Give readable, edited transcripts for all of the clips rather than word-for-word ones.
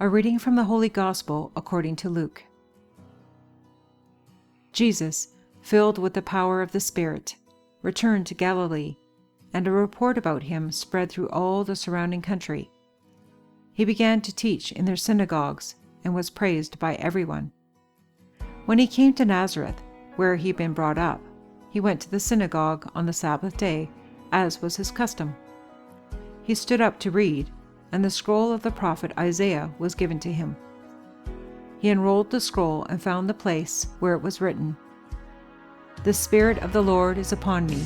A reading from the Holy Gospel according to Luke. Jesus, filled with the power of the Spirit, returned to Galilee, and a report about him spread through all the surrounding country. He began to teach in their synagogues and was praised by everyone. When he came to Nazareth, where he had been brought up, he went to the synagogue on the Sabbath day, as was his custom. He stood up to read, and the scroll of the prophet Isaiah was given to him. He unrolled the scroll and found the place where it was written, "The Spirit of the Lord is upon me,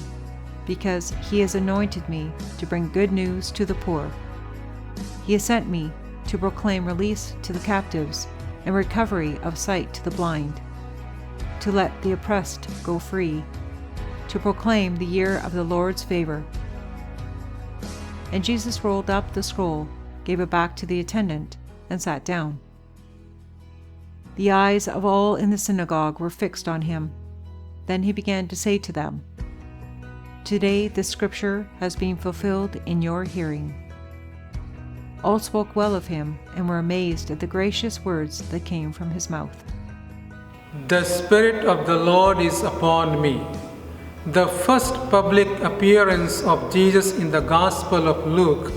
because he has anointed me to bring good news to the poor. He has sent me to proclaim release to the captives and recovery of sight to the blind, to let the oppressed go free, to proclaim the year of the Lord's favor." And Jesus rolled up the scroll, gave it back to the attendant, and sat down. The eyes of all in the synagogue were fixed on him. Then he began to say to them, "Today this scripture has been fulfilled in your hearing." All spoke well of him and were amazed at the gracious words that came from his mouth. The Spirit of the Lord is upon me. The first public appearance of Jesus in the Gospel of Luke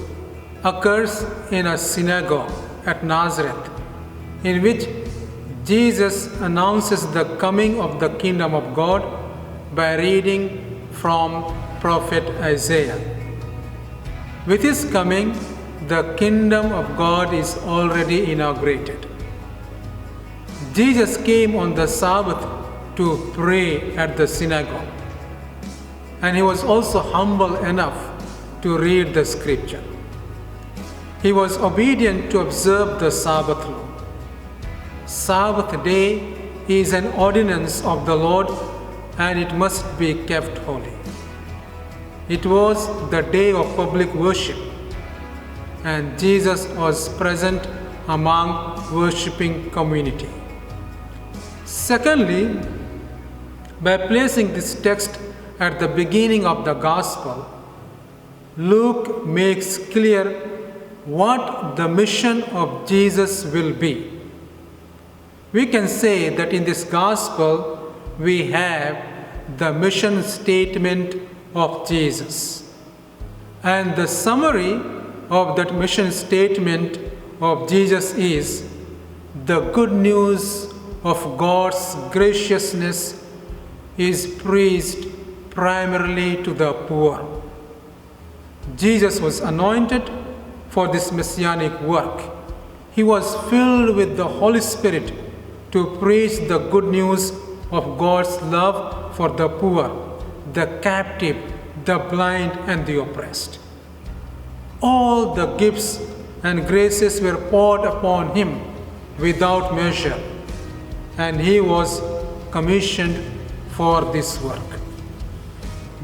occurs in a synagogue at Nazareth, in which Jesus announces the coming of the kingdom of God by reading from prophet Isaiah. With his coming, the kingdom of God is already inaugurated. Jesus came on the Sabbath to pray at the synagogue, and he was also humble enough to read the scripture. He was obedient to observe the Sabbath law. Sabbath day is an ordinance of the Lord, and it must be kept holy. It was the day of public worship, and Jesus was present among worshiping community. Secondly, by placing this text at the beginning of the Gospel, Luke makes clear what the mission of Jesus will be. We can say that in this Gospel we have the mission statement of Jesus. And the summary of that mission statement of Jesus is the good news of God's graciousness is preached primarily to the poor. Jesus was anointed for this messianic work. He was filled with the Holy Spirit to preach the good news of God's love for the poor, the captive, the blind, and the oppressed. All the gifts and graces were poured upon him without measure, and he was commissioned for this work.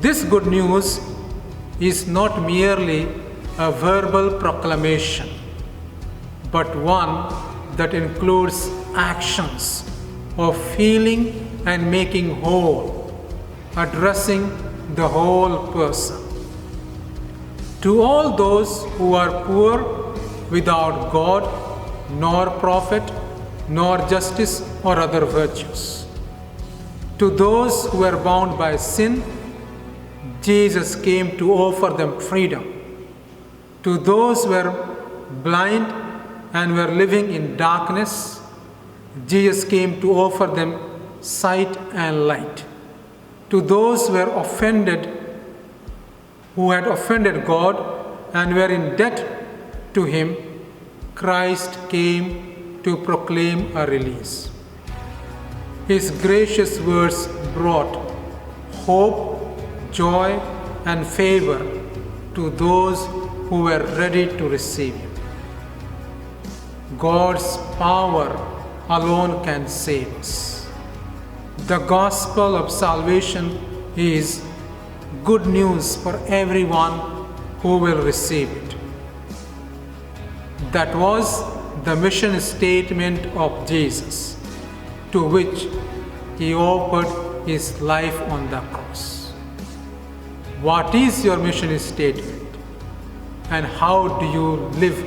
This good news is not merely a verbal proclamation, but one that includes actions of healing and making whole, addressing the whole person. To all those who are poor, without God, nor prophet, nor justice or other virtues. To those who are bound by sin, Jesus came to offer them freedom. To those who were blind and were living in darkness, Jesus came to offer them sight and light. To those who were offended, who had offended God and were in debt to him, Christ came to proclaim a release. His gracious words brought hope, joy, and favor to those who were ready to receive him. God's power alone can save us. The gospel of salvation is good news for everyone who will receive it. That was the mission statement of Jesus, to which he offered his life on the cross. What is your mission statement, and how do you live